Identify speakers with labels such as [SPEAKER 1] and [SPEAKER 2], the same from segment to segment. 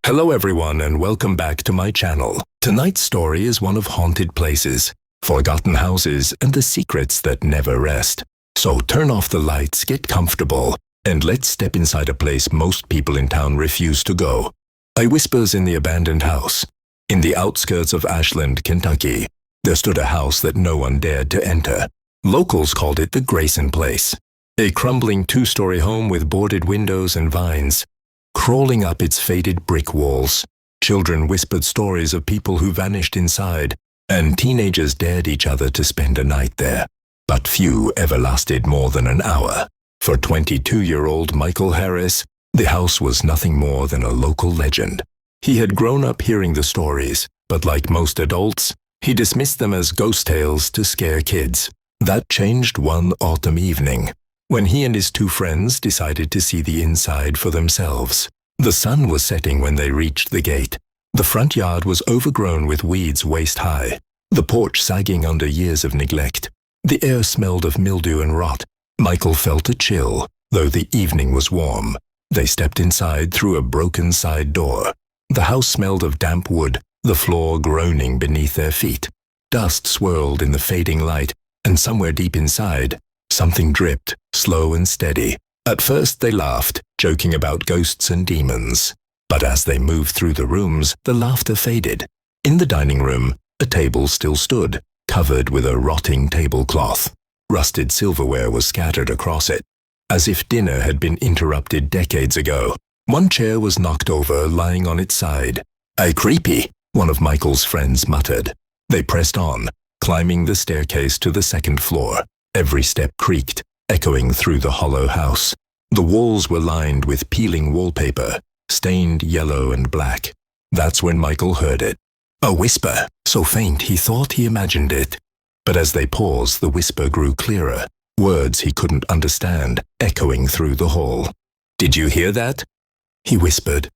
[SPEAKER 1] Hello everyone and welcome back to my channel. Tonight's story is one of haunted places, forgotten houses, and the secrets that never rest. So turn off the lights, get comfortable, and let's step inside a place most people in town refuse to go. I whispers in the abandoned house. In the outskirts of Ashland, Kentucky, there stood a house that no one dared to enter. Locals called it the Grayson Place, a crumbling two-story home with boarded windows and vines. Crawling up its faded brick walls, children whispered stories of people who vanished inside, and teenagers dared each other to spend a night there. But few ever lasted more than an hour. For 22-year-old Michael Harris, the house was nothing more than a local legend. He had grown up hearing the stories, but like most adults, he dismissed them as ghost tales to scare kids. That changed one autumn evening, when he and his two friends decided to see the inside for themselves. The sun was setting when they reached the gate. The front yard was overgrown with weeds waist-high, the porch sagging under years of neglect. The air smelled of mildew and rot. Michael felt a chill, though the evening was warm. They stepped inside through a broken side door. The house smelled of damp wood, the floor groaning beneath their feet. Dust swirled in the fading light, and somewhere deep inside, something dripped, slow and steady. At first they laughed, joking about ghosts and demons. But as they moved through the rooms, the laughter faded. In the dining room, a table still stood, covered with a rotting tablecloth. Rusted silverware was scattered across it, as if dinner had been interrupted decades ago. One chair was knocked over, lying on its side. "Creepy," one of Michael's friends muttered. They pressed on, climbing the staircase to the second floor. Every step creaked, echoing through the hollow house. The walls were lined with peeling wallpaper, stained yellow and black. That's when Michael heard it. A whisper, so faint he thought he imagined it. But as they paused, the whisper grew clearer, words he couldn't understand, echoing through the hall. "Did you hear that?" he whispered.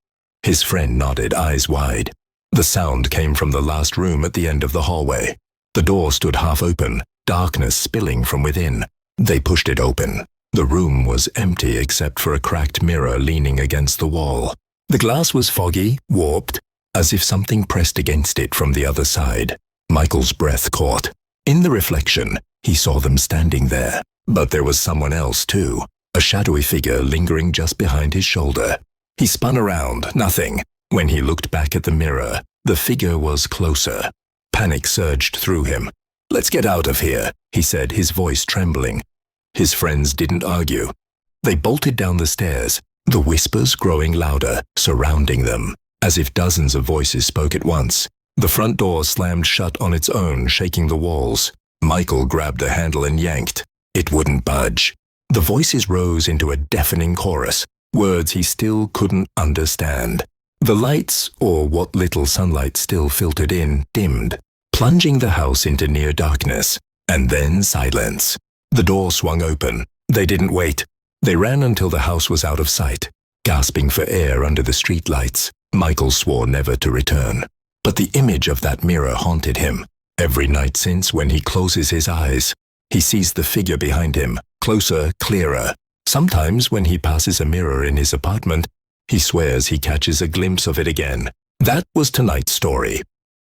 [SPEAKER 1] His friend nodded, eyes wide. The sound came from the last room at the end of the hallway. The door stood half open, darkness spilling from within. They pushed it open. The room was empty except for a cracked mirror leaning against the wall. The glass was foggy, warped, as if something pressed against it from the other side. Michael's breath caught. In the reflection, he saw them standing there. But there was someone else too, a shadowy figure lingering just behind his shoulder. He spun around, nothing. When he looked back at the mirror, the figure was closer. Panic surged through him. "Let's get out of here," he said, his voice trembling. His friends didn't argue. They bolted down the stairs, the whispers growing louder, surrounding them, as if dozens of voices spoke at once. The front door slammed shut on its own, shaking the walls. Michael grabbed the handle and yanked. It wouldn't budge. The voices rose into a deafening chorus, words he still couldn't understand. The lights, or what little sunlight still filtered in, dimmed, plunging the house into near darkness, and then silence. The door swung open. They didn't wait. They ran until the house was out of sight, gasping for air under the streetlights. Michael swore never to return. But the image of that mirror haunted him. Every night since, when he closes his eyes, he sees the figure behind him, closer, clearer. Sometimes when he passes a mirror in his apartment, he swears he catches a glimpse of it again. That was tonight's story.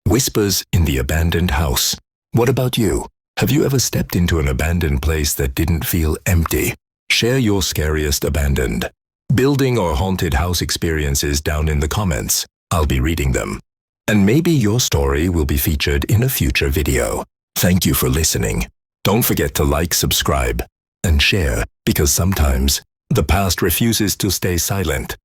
[SPEAKER 1] Whispers in the abandoned house. What about you? Have you ever stepped into an abandoned place that didn't feel empty? Share your scariest abandoned building or haunted house experiences down in the comments. I'll be reading them. And maybe your story will be featured in a future video. Thank you for listening. Don't forget to like, subscribe, and share, because sometimes the past refuses to stay silent.